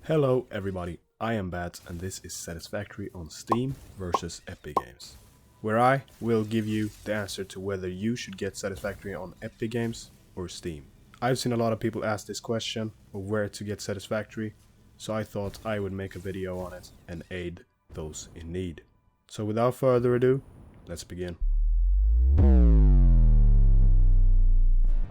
Hello everybody, I am Bat and this is Satisfactory on Steam versus Epic Games, where I will give you the answer to whether you should get Satisfactory on Epic Games or Steam. I've seen a lot of people ask this question of where to get Satisfactory, so I thought I would make a video on it and aid those in need. So without further ado, let's begin.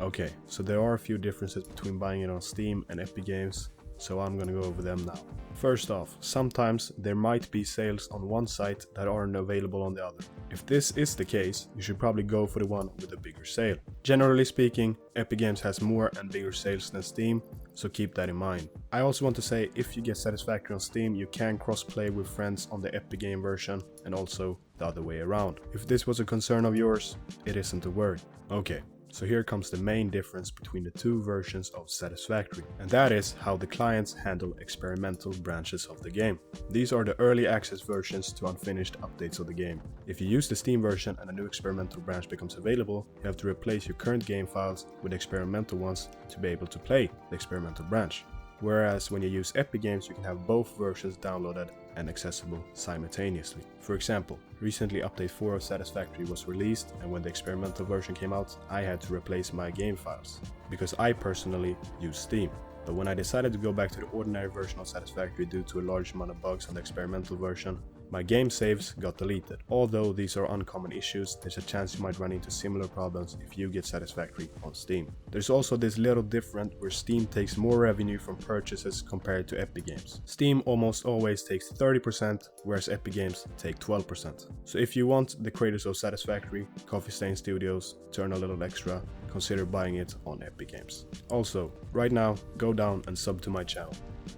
Okay, so there are a few differences between buying it on Steam and Epic Games, so I'm gonna go over them now. First off, sometimes there might be sales on one site that aren't available on the other. If this is the case, you should probably go for the one with a bigger sale. Generally speaking, Epic Games has more and bigger sales than Steam, so keep that in mind. I also want to say, if you get Satisfactory on Steam, you can cross-play with friends on the Epic Game version, and also the other way around. If this was a concern of yours, it isn't a worry. Okay. So here comes the main difference between the two versions of Satisfactory, and that is how the clients handle experimental branches of the game. These are the early access versions to unfinished updates of the game. If you use the Steam version and a new experimental branch becomes available, you have to replace your current game files with experimental ones to be able to play the experimental branch. Whereas when you use Epic Games, you can have both versions downloaded and accessible simultaneously. For example, recently update 4 of Satisfactory was released, and when the experimental version came out, I had to replace my game files, because I personally use Steam. But when I decided to go back to the ordinary version of Satisfactory due to a large amount of bugs on the experimental version, my game saves got deleted. Although these are uncommon issues, there's a chance you might run into similar problems if you get Satisfactory on Steam. There's also this little difference where Steam takes more revenue from purchases compared to Epic Games. Steam almost always takes 30%, whereas Epic Games take 12%. So if you want the creators of Satisfactory, Coffee Stain Studios, to earn a little extra, consider buying it on Epic Games. Also, right now, go down and sub to my channel.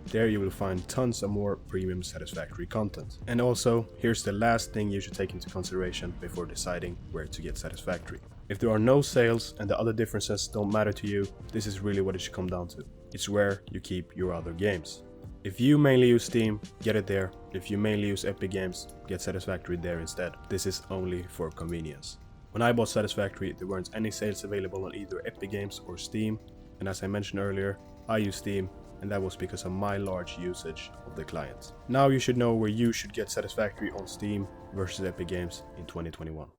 There you will find tons of more premium Satisfactory content. And also, here's the last thing you should take into consideration before deciding where to get Satisfactory. If there are no sales and the other differences don't matter to you, this is really what it should come down to. It's where you keep your other games. If you mainly use Steam, get it there. If you mainly use Epic Games, get Satisfactory there instead. This is only for convenience. When I bought Satisfactory, there weren't any sales available on either Epic Games or Steam, and as I mentioned earlier, I use Steam, and that was because of my large usage of the client. Now you should know where you should get Satisfactory on Steam versus Epic Games in 2021.